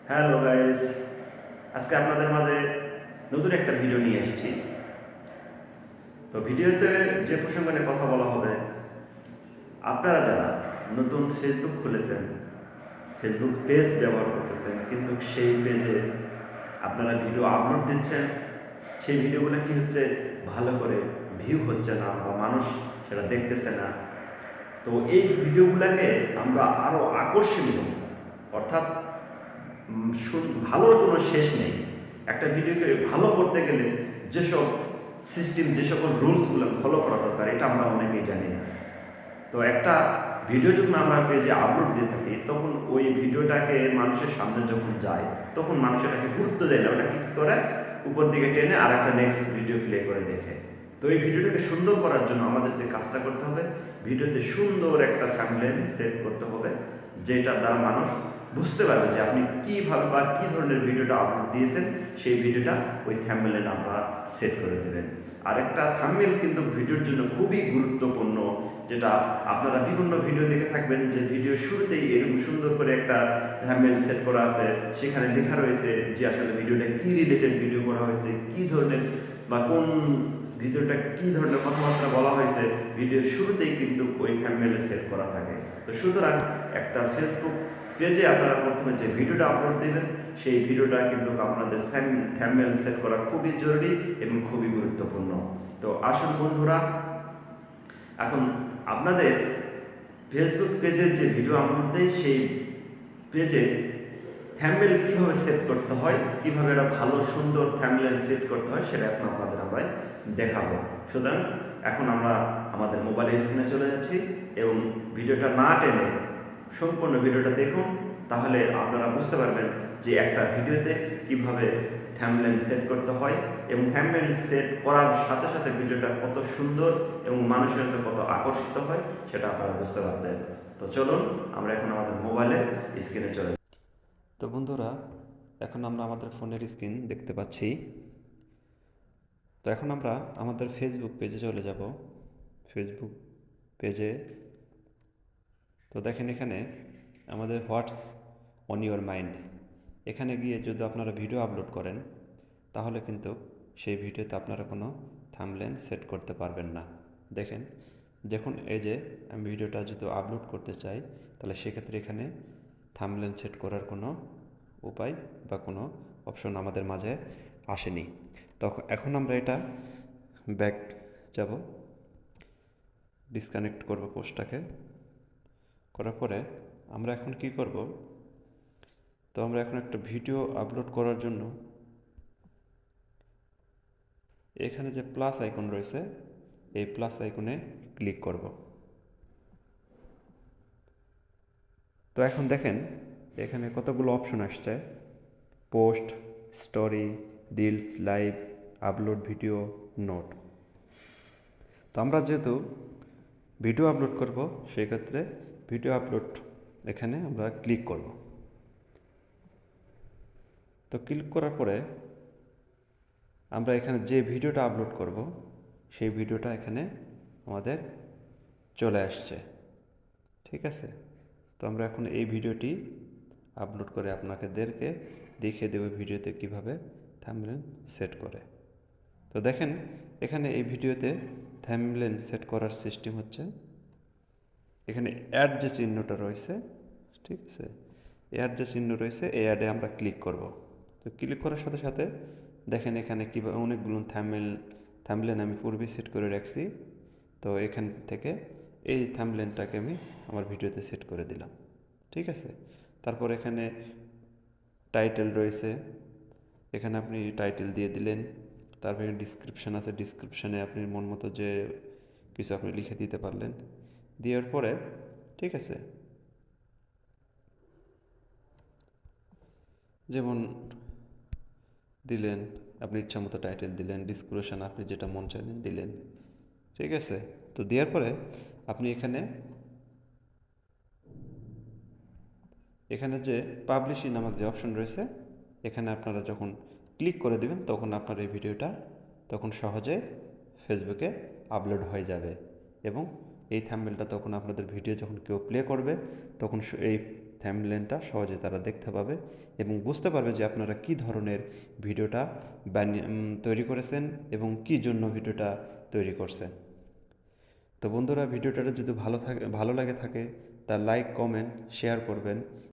Hello guys, আজকে আপনাদের মাঝে নতুন একটা ভিডিও নিয়ে এসেছি। তো ভিডিওতে যে প্রসঙ্গ নিয়ে কথা বলা হবে, আপনারা যারা নতুন ফেসবুক খুলেছেন, ফেসবুক পেজ ব্যবহার করতেছেন, কিন্তু সেই পেজে আপনারা ভিডিও আপলোড দিচ্ছেন, সেই ভিডিওগুলো কি হচ্ছে, ভালো করে ভিউ হচ্ছে না বা মানুষ সেটা দেখতেছে না। তো এই ভিডিওগুলোকে আমরা আরও আকর্ষণীয়, অর্থাৎ ভালোর কোনো শেষ নেই। একটা ভিডিওকে ভালো করতে গেলে যেসব সিস্টেম, যে সকল রুলসগুলো ফলো করা দরকার, এটা আমরা অনেকেই জানি না। তো একটা ভিডিও যখন আমরা পেজে আপলোড দিয়ে থাকি, তখন ওই ভিডিওটাকে মানুষের সামনে যখন যায়, তখন মানুষ এটাকে গুরুত্ব দেয় না, ওটা কি করে উপর দিকে টেনে আর একটা নেক্সট ভিডিও প্লে করে দেখে। তো এই ভিডিওটাকে সুন্দর করার জন্য আমাদের যে কাজটা করতে হবে, ভিডিওতে সুন্দর একটা থাম্বনেল সেট করতে হবে, যেটার দ্বারা মানুষ বুঝতে পারবে যে আপনি কীভাবে বা কী ধরনের ভিডিওটা আপলোড দিয়েছেন। সেই ভিডিওটা ওই থাম্বনেলে আপনারা সেট করে দেবেন। আর একটা থাম্বনেল কিন্তু ভিডিওর জন্য খুবই গুরুত্বপূর্ণ, যেটা আপনারা বিভিন্ন ভিডিও দেখে থাকবেন যে ভিডিও শুরুতেই এরকম সুন্দর করে একটা থাম্বনেল সেট করা আছে, সেখানে লেখা রয়েছে যে আসলে ভিডিওটা কী রিলেটেড ভিডিও করা হয়েছে, কী ধরনের বা কোন ভিডিওটা কী ধরনের কথাবার্তা বলা হয়েছে, ভিডিওর শুরুতেই কিন্তু ওই থাম্বনেলে সেট করা থাকে। তো সুতরাং একটা ফেসবুক পেজে আপনারা প্রথমে যে ভিডিওটা আপলোড দেবেন, সেই ভিডিওটা কিন্তু আপনাদের থাম্বনেল সেট করা খুবই জরুরি এবং খুবই গুরুত্বপূর্ণ। তো আসুন বন্ধুরা, এখন আপনাদের ফেসবুক পেজের যে ভিডিও আপলোড দেয়, সেই পেজে থাম্বনেল কীভাবে সেট করতে হয়, কীভাবে একটা ভালো সুন্দর থাম্বনেল সেট করতে হয়, সেটা এখন আপনাদের আমরা দেখাবো। সুতরাং এখন আমরা আমাদের মোবাইলের স্ক্রিনে চলে যাচ্ছি এবং ভিডিওটা না টেনে সম্পূর্ণ ভিডিওটা দেখুন, তাহলে আপনারা বুঝতে পারবেন যে একটা ভিডিওতে কীভাবে থাম্বনেল সেট করতে হয় এবং থাম্বনেল সেট করার সাথে সাথে ভিডিওটা কত সুন্দর এবং মানুষের সাথে কত আকর্ষিত হয়, সেটা আপনারা বুঝতে পারবেন। তো চলুন আমরা এখন আমাদের মোবাইলের স্ক্রিনে চলে। তো বন্ধুরা, এখন আমরা আমাদের ফোনের স্ক্রিন দেখতে পাচ্ছি। তো এখন আমরা আমাদের ফেসবুক পেজে চলে যাব। ফেসবুক পেজে তো দেখেন এখানে আমাদের হোয়াটস অন ইউর মাইন্ড, এখানে গিয়ে যদি আপনারা ভিডিও আপলোড করেন, তাহলে কিন্তু সেই ভিডিওতে আপনারা কোনো থাম্বনেল সেট করতে পারবেন না। দেখেন, যখন এই যে আমি ভিডিওটা যদি আপলোড করতে চাই, তাহলে সেক্ষেত্রে এখানে থাম্বনেল সেট করার কোনো উপায় বা কোনো অপশন আমাদের মাঝে আসেনি। তখন এখন আমরা এটা ব্যাক যাব, ডিসকানেক্ট করব পোস্টটাকে। করার পরে আমরা এখন কি করব, তো আমরা এখন একটা ভিডিও আপলোড করার জন্য এখানে যে প্লাস আইকন রয়েছে, এই প্লাস আইকনে ক্লিক করব। তো এখন দেখেন এখানে কতগুলো অপশন আসছে: post, story, reels, live, upload video, note. তো আমরা যেহেতু ভিডিও আপলোড করব, সেক্ষেত্রে ভিডিও আপলোড এখানে আমরা ক্লিক করব। তো ক্লিক করার পরে আমরা এখানে যে ভিডিওটা আপলোড করব, সেই ভিডিওটা এখানে আমাদের চলে আসছে। ঠিক আছে, তো আমরা এখন এই ভিডিওটি আপলোড করে আপনাদেরকে দেখিয়ে দেব ভিডিওতে কিভাবে থাম্বনেল সেট করে। তো দেখেন এখানে এই ভিডিওতে থাম্বনেল সেট করার সিস্টেম হচ্ছে, এখানে অ্যাড যে চিহ্নটা রয়েছে, ঠিক আছে, অ্যাড যে চিহ্ন রয়েছে, এই অ্যাডে আমরা ক্লিক করব। তো ক্লিক করার সাথে সাথে দেখেন এখানে কীভাবে অনেকগুলো থাম্বনেল আমি পূর্বে সেট করে রাখছি। তো এখান থেকে এই থাম্বনেলটাকে আমি আমার ভিডিওতে সেট করে দিলাম। ঠিক আছে, তারপর এখানে টাইটেল রয়েছে, এখানে আপনি টাইটেল দিয়ে দিলেন। তারপরে ডিসক্রিপশান আছে, ডিসক্রিপশানে আপনি মন মতো যে কিছু আপনি লিখে দিতে পারলেন। দেওয়ার পরে ঠিক আছে, যেমন দিলেন আপনি ইচ্ছা মতো টাইটেল দিলেন, ডিসক্রিপশান আপনি যেটা মন চাইলেন দিলেন। ঠিক আছে, তো দেওয়ার পরে আপনি এখানে এখানে যে পাবলিশিং নামক যে অপশন রয়েছে, এখানে আপনারা যখন ক্লিক করে দিবেন, তখন আপনার এই ভিডিওটা তখন সহজে ফেসবুকে আপলোড হয়ে যাবে এবং এই থাম্বনেলটা তখন আপনাদের ভিডিও যখন কেউ প্লে করবে, তখন এই থাম্বনেলটা সহজে তারা দেখতে পাবে এবং বুঝতে পারবে যে আপনারা কী ধরনের ভিডিওটা তৈরি করেছেন এবং কী জন্য ভিডিওটা তৈরি করছেন। তো বন্ধুরা, ভিডিওটা যদি ভালো লাগে থাকে তার লাইক, কমেন্ট, শেয়ার করবেন।